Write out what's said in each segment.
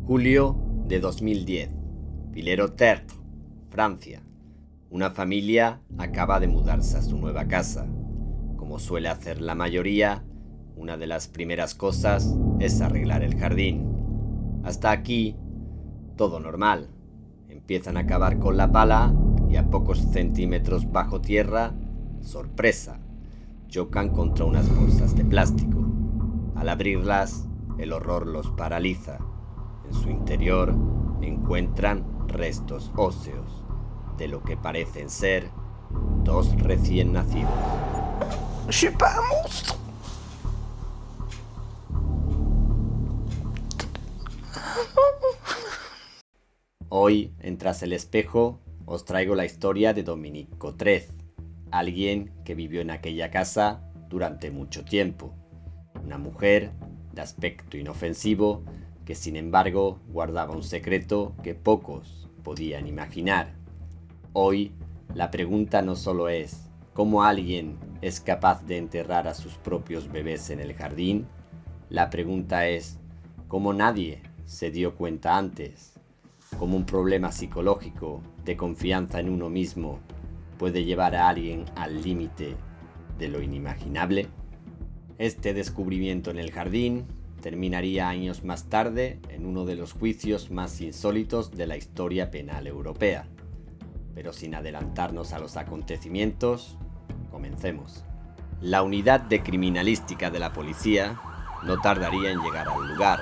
Julio de 2010. Villers-Tertre, Francia. Una familia acaba de mudarse a su nueva casa. Como suele hacer la mayoría, una de las primeras cosas es arreglar el jardín. Hasta aquí, todo normal. Empiezan a cavar con la pala y a pocos centímetros bajo tierra, sorpresa, chocan contra unas bolsas de plástico. Al abrirlas, el horror los paraliza. En su interior encuentran restos óseos de lo que parecen ser dos recién nacidos. Je suis pas un monstre. Hoy, en Tras el Espejo, os traigo la historia de Dominique Cotret, alguien que vivió en aquella casa durante mucho tiempo. Una mujer de aspecto inofensivo que sin embargo guardaba un secreto que pocos podían imaginar. Hoy, la pregunta no solo es ¿cómo alguien es capaz de enterrar a sus propios bebés en el jardín? La pregunta es ¿cómo nadie se dio cuenta antes? ¿Cómo un problema psicológico de confianza en uno mismo puede llevar a alguien al límite de lo inimaginable? Este descubrimiento en el jardín terminaría años más tarde en uno de los juicios más insólitos de la historia penal europea. Pero sin adelantarnos a los acontecimientos, comencemos. La unidad de criminalística de la policía no tardaría en llegar al lugar.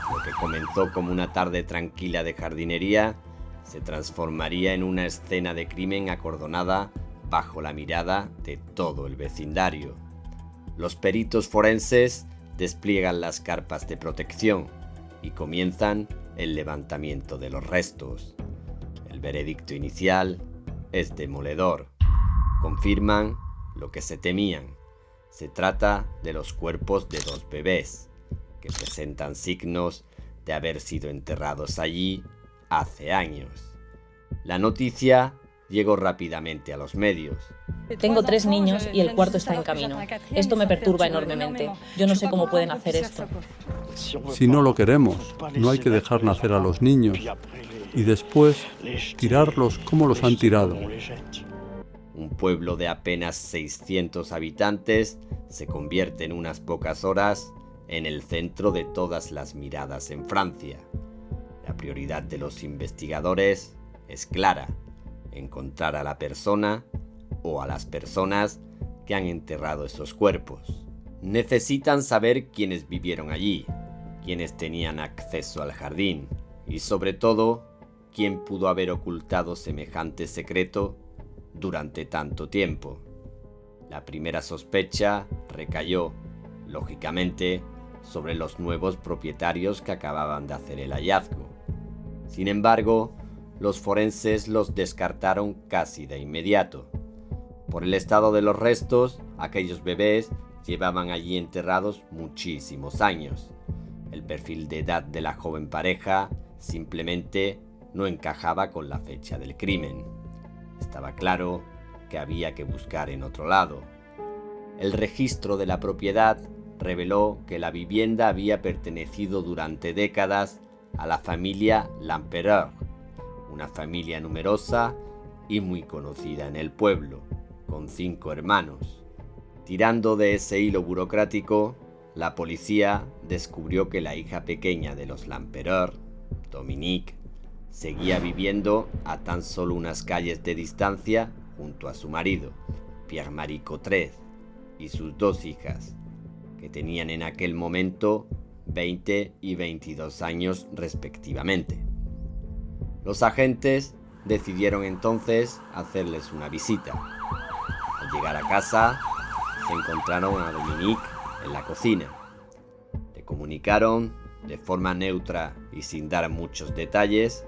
Lo que comenzó como una tarde tranquila de jardinería se transformaría en una escena de crimen acordonada bajo la mirada de todo el vecindario. Los peritos forenses despliegan las carpas de protección y comienzan el levantamiento de los restos. El veredicto inicial es demoledor. Confirman lo que se temían. Se trata de los cuerpos de dos bebés que presentan signos de haber sido enterrados allí hace años. La noticia llegó rápidamente a los medios. Tengo 3 niños y el cuarto está en camino. Esto me perturba enormemente. Yo no sé cómo pueden hacer esto. Si no lo queremos, no hay que dejar nacer a los niños y después tirarlos como los han tirado. Un pueblo de apenas 600 habitantes se convierte en unas pocas horas en el centro de todas las miradas en Francia. La prioridad de los investigadores es clara: encontrar a la persona o a las personas que han enterrado esos cuerpos. Necesitan saber quiénes vivieron allí, quiénes tenían acceso al jardín y sobre todo, quién pudo haber ocultado semejante secreto durante tanto tiempo. La primera sospecha recayó, lógicamente, sobre los nuevos propietarios que acababan de hacer el hallazgo. Sin embargo, los forenses los descartaron casi de inmediato. Por el estado de los restos, aquellos bebés llevaban allí enterrados muchísimos años. El perfil de edad de la joven pareja simplemente no encajaba con la fecha del crimen. Estaba claro que había que buscar en otro lado. El registro de la propiedad reveló que la vivienda había pertenecido durante décadas a la familia Lempereur, una familia numerosa y muy conocida en el pueblo, con 5 hermanos. Tirando de ese hilo burocrático, la policía descubrió que la hija pequeña de los Lempereur, Dominique, seguía viviendo a tan solo unas calles de distancia junto a su marido, Pierre-Marie Cotret, y sus 2 hijas, que tenían en aquel momento 20 y 22 años respectivamente. Los agentes decidieron entonces hacerles una visita. Al llegar a casa, se encontraron a Dominique en la cocina. Le comunicaron, de forma neutra y sin dar muchos detalles,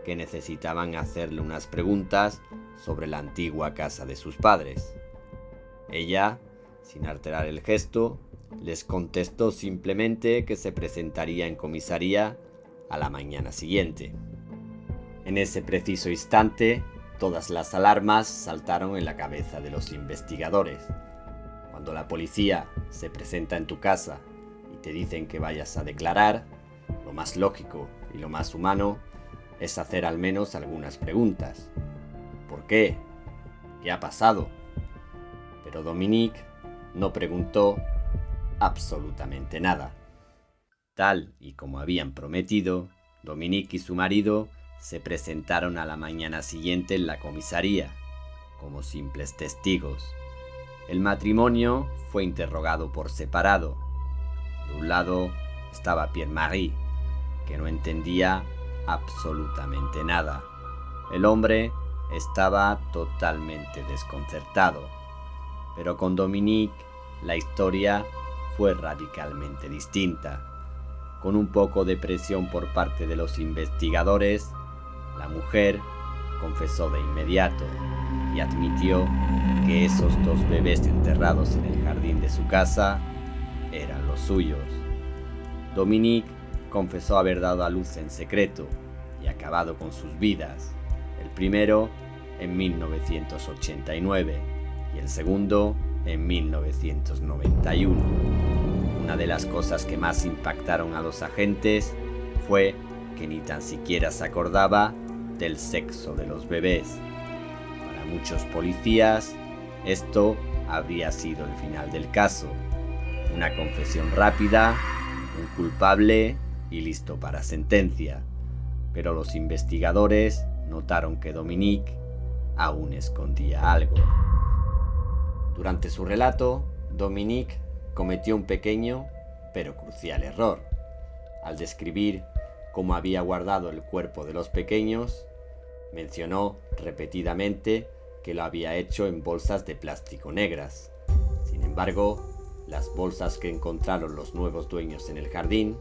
que necesitaban hacerle unas preguntas sobre la antigua casa de sus padres. Ella, sin alterar el gesto, les contestó simplemente que se presentaría en comisaría a la mañana siguiente. En ese preciso instante, todas las alarmas saltaron en la cabeza de los investigadores. Cuando la policía se presenta en tu casa y te dicen que vayas a declarar, lo más lógico y lo más humano es hacer al menos algunas preguntas. ¿Por qué? ¿Qué ha pasado? Pero Dominique no preguntó absolutamente nada. Tal y como habían prometido, Dominique y su marido se presentaron a la mañana siguiente en la comisaría, como simples testigos. El matrimonio fue interrogado por separado. De un lado estaba Pierre-Marie, que no entendía absolutamente nada. El hombre estaba totalmente desconcertado. Pero con Dominique la historia fue radicalmente distinta. Con un poco de presión por parte de los investigadores, la mujer confesó de inmediato y admitió que esos 2 bebés enterrados en el jardín de su casa eran los suyos. Dominique confesó haber dado a luz en secreto y acabado con sus vidas, el primero en 1989 y el segundo en 1991. Una de las cosas que más impactaron a los agentes fue que ni tan siquiera se acordaba del sexo de los bebés. Para muchos policías, esto habría sido el final del caso. Una confesión rápida, un culpable y listo para sentencia. Pero los investigadores notaron que Dominique aún escondía algo. Durante su relato, Dominique cometió un pequeño pero crucial error. Al describir cómo había guardado el cuerpo de los pequeños, mencionó repetidamente que lo había hecho en bolsas de plástico negras. Sin embargo, las bolsas que encontraron los nuevos dueños en el jardín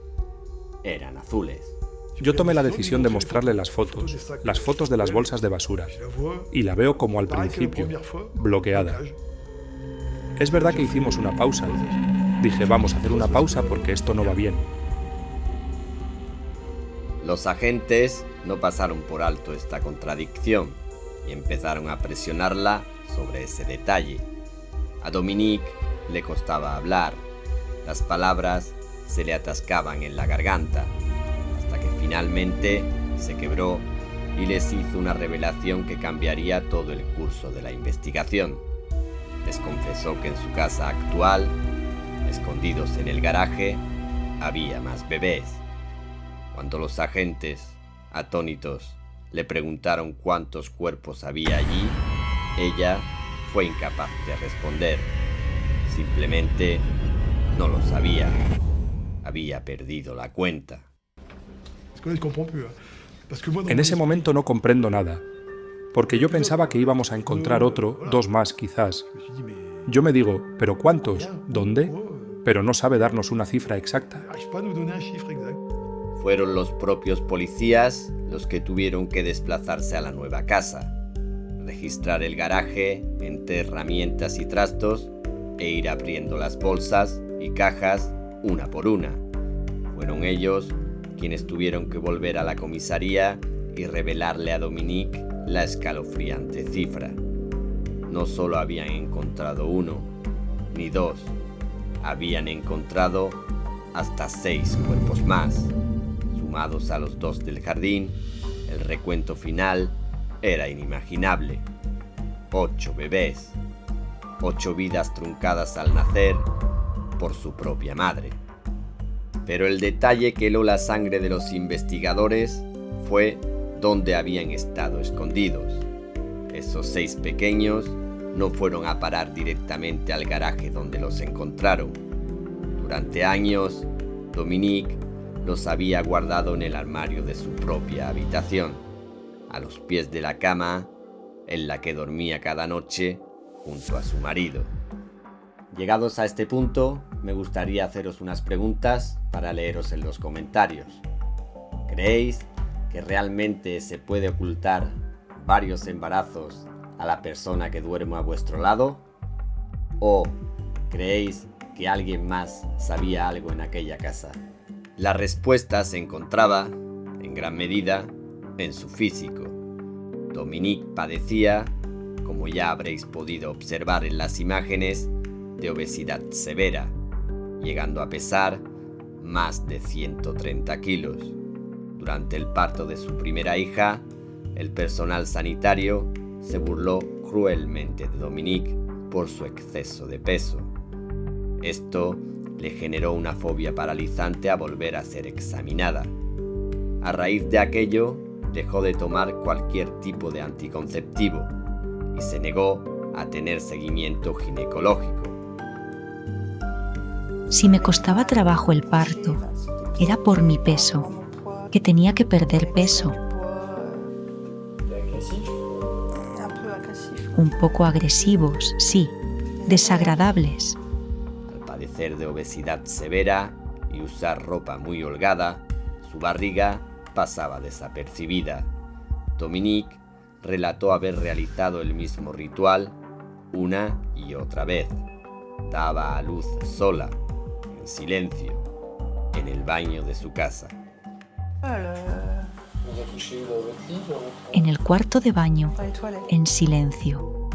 eran azules. Yo tomé la decisión de mostrarle las fotos de las bolsas de basura, y la veo como al principio, bloqueada. Es verdad que hicimos una pausa. Dije, vamos a hacer una pausa porque esto no va bien. Los agentes no pasaron por alto esta contradicción y empezaron a presionarla sobre ese detalle. A Dominique le costaba hablar, las palabras se le atascaban en la garganta, hasta que finalmente se quebró y les hizo una revelación que cambiaría todo el curso de la investigación. Les confesó que en su casa actual, escondidos en el garaje, había más bebés. Cuando los agentes, atónitos, le preguntaron cuántos cuerpos había allí, ella fue incapaz de responder. Simplemente no lo sabía. Había perdido la cuenta. En ese momento no comprendo nada, porque yo pensaba que íbamos a encontrar otro, 2 más quizás. Yo me digo, ¿pero cuántos? ¿Dónde? Pero no sabe darnos una cifra exacta. Fueron los propios policías los que tuvieron que desplazarse a la nueva casa, registrar el garaje entre herramientas y trastos e ir abriendo las bolsas y cajas una por una. Fueron ellos quienes tuvieron que volver a la comisaría y revelarle a Dominique la escalofriante cifra. No solo habían encontrado 1, ni 2, habían encontrado hasta 6 cuerpos más. Sumados a los 2 del jardín, el recuento final era inimaginable. 8 bebés, 8 vidas truncadas al nacer por su propia madre. Pero el detalle que heló la sangre de los investigadores fue dónde habían estado escondidos. Esos 6 pequeños no fueron a parar directamente al garaje donde los encontraron. Durante años, Dominique los había guardado en el armario de su propia habitación, a los pies de la cama en la que dormía cada noche junto a su marido. Llegados a este punto, me gustaría haceros unas preguntas para leeros en los comentarios. ¿Creéis que realmente se puede ocultar varios embarazos a la persona que duerme a vuestro lado? ¿O creéis que alguien más sabía algo en aquella casa? La respuesta se encontraba, en gran medida, en su físico. Dominique padecía, como ya habréis podido observar en las imágenes, de obesidad severa, llegando a pesar más de 130 kilos. Durante el parto de su primera hija, el personal sanitario se burló cruelmente de Dominique por su exceso de peso. Esto le generó una fobia paralizante a volver a ser examinada. A raíz de aquello, dejó de tomar cualquier tipo de anticonceptivo y se negó a tener seguimiento ginecológico. Si me costaba trabajo el parto, era por mi peso, que tenía que perder peso. Un poco agresivos, sí, desagradables. Al padecer de obesidad severa y usar ropa muy holgada, su barriga pasaba desapercibida. Dominique relató haber realizado el mismo ritual una y otra vez. Daba a luz sola, en silencio, en el baño de su casa. En el cuarto de baño, en silencio.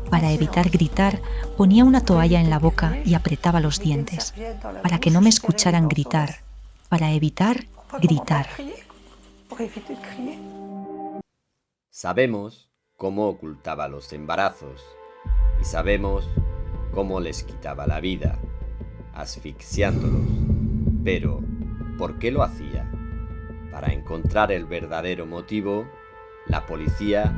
Para evitar gritar, ponía una toalla en la boca y apretaba los dientes, para que no me escucharan gritar, para evitar gritar. Sabemos cómo ocultaba los embarazos y sabemos cómo les quitaba la vida, asfixiándolos. Pero, ¿por qué lo hacía? Para encontrar el verdadero motivo, la policía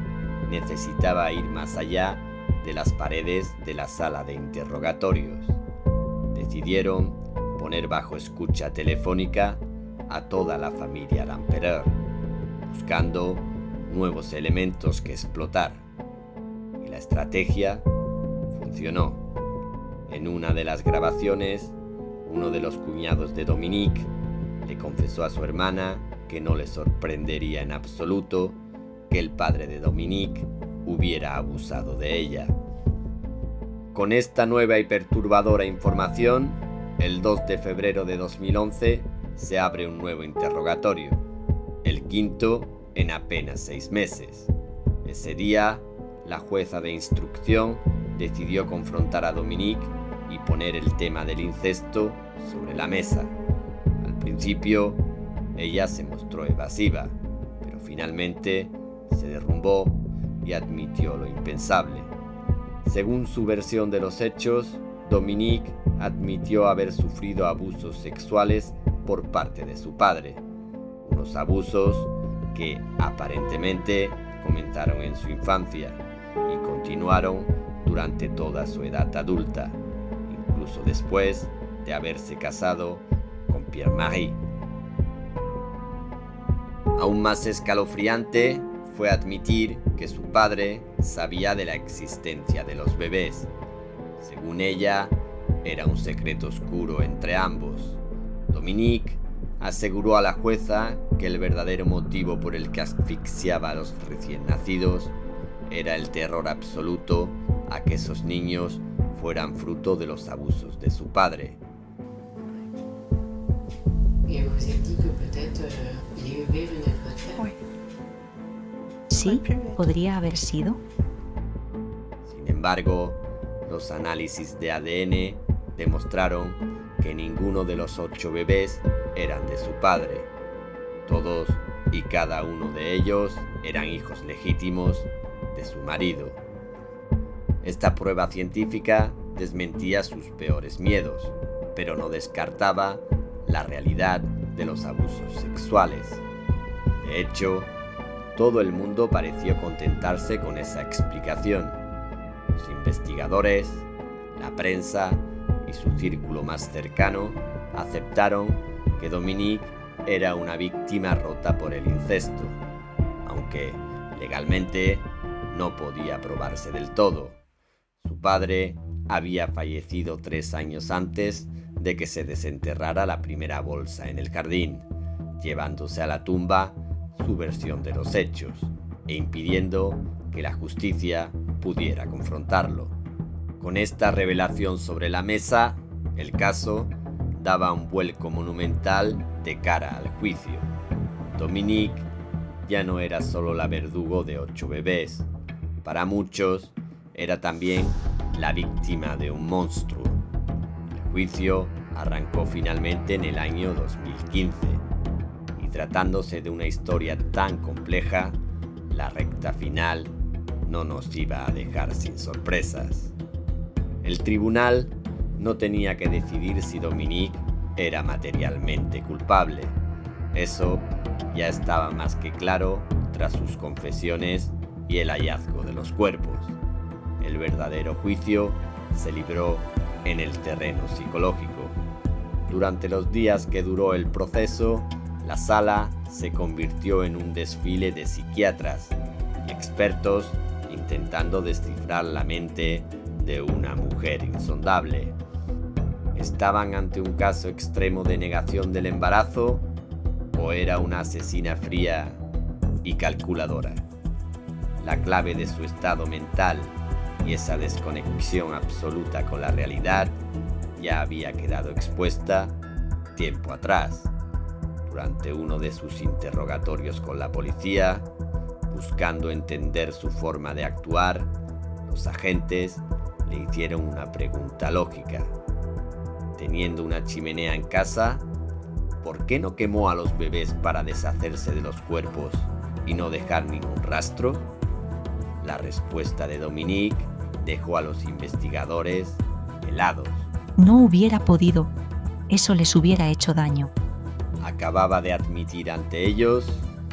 necesitaba ir más allá de las paredes de la sala de interrogatorios. Decidieron poner bajo escucha telefónica a toda la familia Lempereur, buscando nuevos elementos que explotar. Y la estrategia funcionó. En una de las grabaciones, uno de los cuñados de Dominique le confesó a su hermana que no le sorprendería en absoluto que el padre de Dominique hubiera abusado de ella. Con esta nueva y perturbadora información, el 2 de febrero de 2011 se abre un nuevo interrogatorio, el quinto en apenas 6 meses. Ese día, la jueza de instrucción decidió confrontar a Dominique y poner el tema del incesto sobre la mesa. Al principio, ella se mostró evasiva, pero finalmente se derrumbó y admitió lo impensable. Según su versión de los hechos, Dominique admitió haber sufrido abusos sexuales por parte de su padre, unos abusos que aparentemente comenzaron en su infancia y continuaron durante toda su edad adulta, incluso después de haberse casado con Pierre-Marie. Aún más escalofriante fue admitir que su padre sabía de la existencia de los bebés. Según ella, era un secreto oscuro entre ambos. Dominique aseguró a la jueza que el verdadero motivo por el que asfixiaba a los recién nacidos era el terror absoluto a que esos niños fueran fruto de los abusos de su padre. ¿Sí? ¿Podría haber sido? Sin embargo, los análisis de ADN demostraron que ninguno de los 8 bebés eran de su padre. Todos y cada uno de ellos eran hijos legítimos de su marido. Esta prueba científica desmentía sus peores miedos, pero no descartaba la realidad de los abusos sexuales. De hecho, todo el mundo pareció contentarse con esa explicación. Los investigadores, la prensa y su círculo más cercano aceptaron que Dominique era una víctima rota por el incesto, aunque legalmente no podía probarse del todo. Su padre había fallecido 3 años antes de que se desenterrara la primera bolsa en el jardín, llevándose a la tumba su versión de los hechos e impidiendo que la justicia pudiera confrontarlo. Con esta revelación sobre la mesa, el caso daba un vuelco monumental de cara al juicio. Dominique ya no era solo la verdugo de 8 bebés. Para muchos, era también la víctima de un monstruo. El juicio arrancó finalmente en el año 2015 y tratándose de una historia tan compleja, la recta final no nos iba a dejar sin sorpresas. El tribunal no tenía que decidir si Dominique era materialmente culpable. Eso ya estaba más que claro tras sus confesiones y el hallazgo de los cuerpos. El verdadero juicio se libró en el terreno psicológico. Durante los días que duró el proceso, la sala se convirtió en un desfile de psiquiatras y expertos intentando descifrar la mente de una mujer insondable. ¿Estaban ante un caso extremo de negación del embarazo o era una asesina fría y calculadora? La clave de su estado mental y esa desconexión absoluta con la realidad ya había quedado expuesta tiempo atrás. Durante uno de sus interrogatorios con la policía, buscando entender su forma de actuar, los agentes le hicieron una pregunta lógica. Teniendo una chimenea en casa, ¿por qué no quemó a los bebés para deshacerse de los cuerpos y no dejar ningún rastro? La respuesta de Dominique dejó a los investigadores helados. No hubiera podido. Eso les hubiera hecho daño. Acababa de admitir ante ellos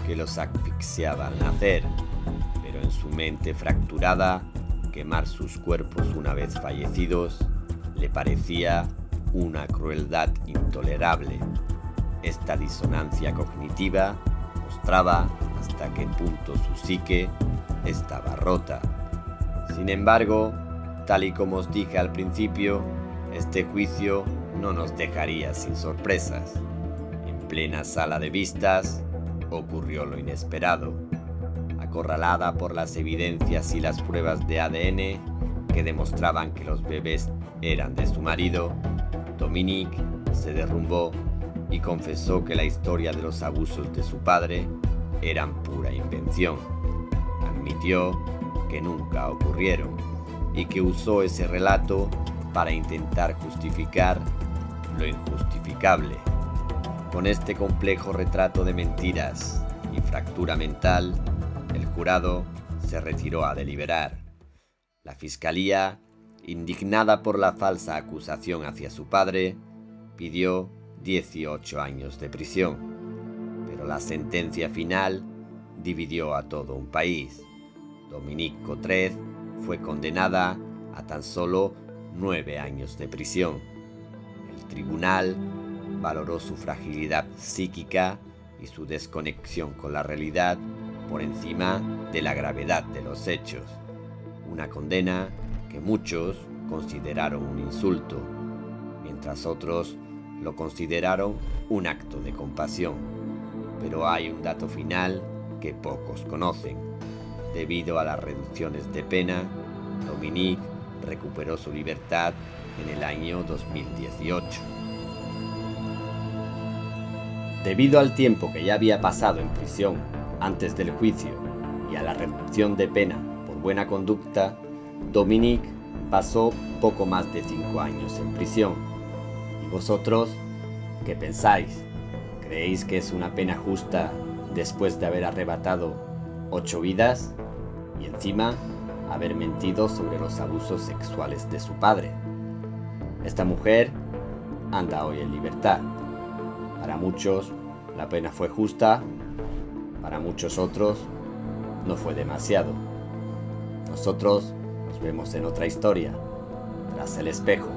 que los asfixiaba al nacer, pero en su mente fracturada, quemar sus cuerpos una vez fallecidos le parecía una crueldad intolerable. Esta disonancia cognitiva mostraba hasta qué punto su psique estaba rota. Sin embargo, tal y como os dije al principio, este juicio no nos dejaría sin sorpresas. En plena sala de vistas, ocurrió lo inesperado. Acorralada por las evidencias y las pruebas de ADN que demostraban que los bebés eran de su marido, Dominique se derrumbó y confesó que la historia de los abusos de su padre eran pura invención. Admitió que nunca ocurrieron y que usó ese relato para intentar justificar lo injustificable. Con este complejo retrato de mentiras y fractura mental, el jurado se retiró a deliberar. La fiscalía, indignada por la falsa acusación hacia su padre, pidió 18 años de prisión, pero la sentencia final dividió a todo un país. Dominique Cotret fue condenada a tan solo 9 años de prisión. El tribunal valoró su fragilidad psíquica y su desconexión con la realidad por encima de la gravedad de los hechos. Una condena que muchos consideraron un insulto, mientras otros lo consideraron un acto de compasión. Pero hay un dato final que pocos conocen. Debido a las reducciones de pena, Dominique recuperó su libertad en el año 2018. Debido al tiempo que ya había pasado en prisión antes del juicio y a la reducción de pena por buena conducta, Dominique pasó poco más de 5 años en prisión. ¿Y vosotros qué pensáis? ¿Creéis que es una pena justa después de haber arrebatado 8 vidas y encima haber mentido sobre los abusos sexuales de su padre? Esta mujer anda hoy en libertad. Para muchos la pena fue justa, para muchos otros no fue demasiado. Nosotros nos vemos en otra historia, tras el espejo.